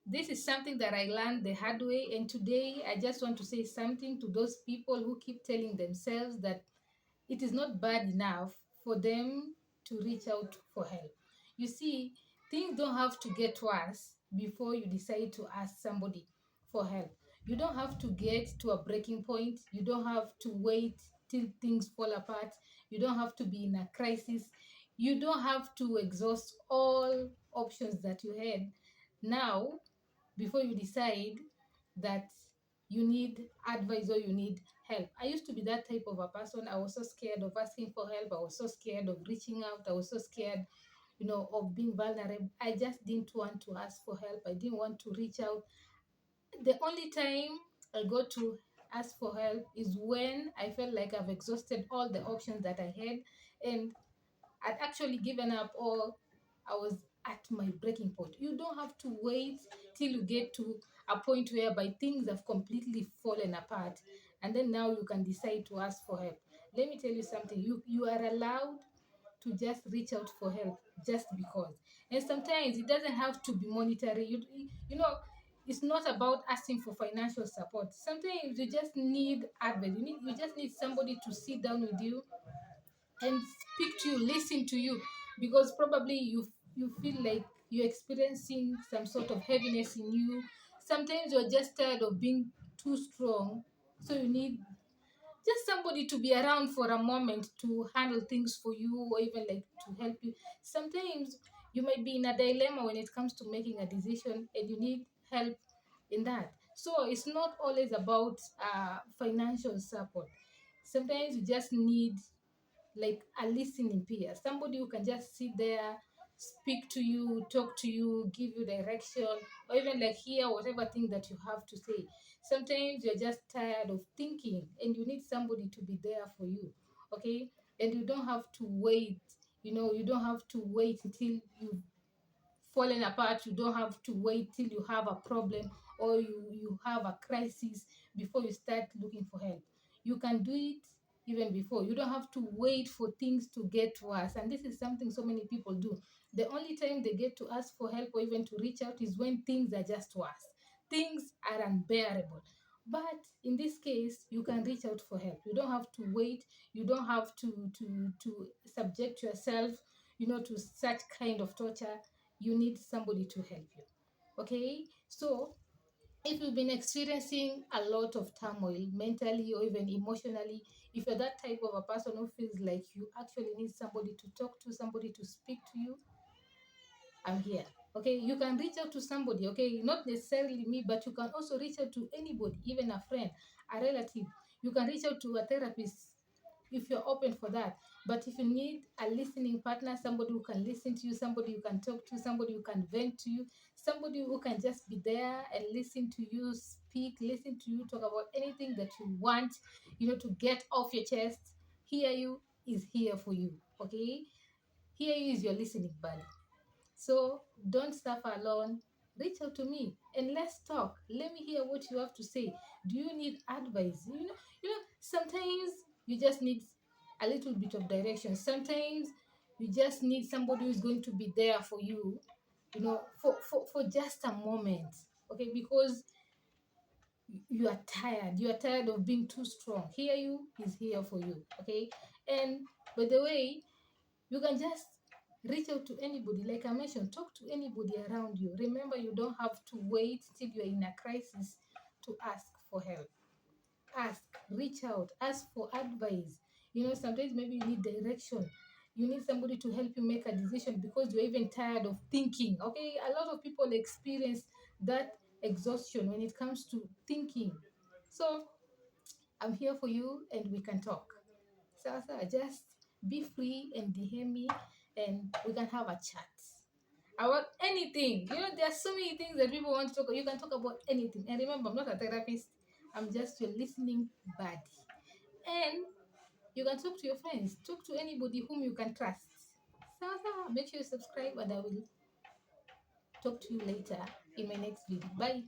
This is something that I learned the hard way. And today, I just want to say something to those people who keep telling themselves that it is not bad enough for them to reach out for help. You see, things don't have to get worse before you decide to ask somebody for help. You don't have to get to a breaking point. You don't have to wait till things fall apart. You don't have to be in a crisis. You don't have to exhaust all options that you had now before you decide that you need advice or you need help. I used to be that type of a person. I was so scared of asking for help. I was so scared of reaching out. I was so scared, of being vulnerable. I just didn't want to ask for help. I didn't want to reach out. The only time I got to ask for help is when I felt like I've exhausted all the options that I had, and I'd actually given up, or I was at my breaking point. You don't have to wait till you get to a point whereby things have completely fallen apart, and then now you can decide to ask for help. Let me tell you something. You are allowed to just reach out for help just because. And sometimes it doesn't have to be monetary. You know, it's not about asking for financial support. Sometimes you just need advice. You just need somebody to sit down with you and speak to you, listen to you, because probably you feel like you're experiencing some sort of heaviness in you. Sometimes you're just tired of being too strong, so you need just somebody to be around for a moment to handle things for you, or even like to help you. Sometimes you might be in a dilemma when it comes to making a decision and you need help in that. So it's not always about financial support. Sometimes you just need like a listening peer, somebody who can just sit there, speak to you, talk to you, give you direction, or even like hear whatever thing that you have to say. Sometimes you're just tired of thinking and you need somebody to be there for you, okay? And you don't have to wait, you don't have to wait until you've fallen apart. You don't have to wait till you have a problem or you have a crisis before you start looking for help. You can do it even before. You don't have to wait for things to get worse. And this is something so many people do. The only time they get to ask for help or even to reach out is when things are just worse. Things are unbearable. But in this case, you can reach out for help. You don't have to wait. You don't have to subject yourself, to such kind of torture. You need somebody to help you. Okay? So if you've been experiencing a lot of turmoil mentally or even emotionally, if you're that type of a person who feels like you actually need somebody to talk to, somebody to speak to you, I'm here. Okay, you can reach out to somebody, okay, not necessarily me, but you can also reach out to anybody, even a friend, a relative. You can reach out to a therapist if you're open for that. But if you need a listening partner, somebody who can listen to you, somebody you can talk to, somebody who can vent to you, somebody who can just be there and listen to you speak, listen to you talk about anything that you want, to get off your chest, hear you, is here for you. Okay, here you is your listening buddy. So don't suffer alone. Reach out to me and let's talk. Let me hear what you have to say. Do you need advice? Sometimes you just need a little bit of direction. Sometimes you just need somebody who's going to be there for you, for just a moment. Okay, because you are tired. You are tired of being too strong. Here you is here for you. Okay. And by the way, you can just reach out to anybody. Like I mentioned, talk to anybody around you. Remember, you don't have to wait till you're in a crisis to ask for help. Ask, reach out, ask for advice. Sometimes maybe you need direction. You need somebody to help you make a decision because you're even tired of thinking. Okay, a lot of people experience that exhaustion when it comes to thinking. So I'm here for you and we can talk. Sasa, just be free and DM me and we can have a chat about anything. There are so many things that people want to talk about. You can talk about anything. And remember, I'm not a therapist. I'm just your listening buddy. And you can talk to your friends. Talk to anybody whom you can trust. Sasa, make sure you subscribe and I will talk to you later in my next video. Bye.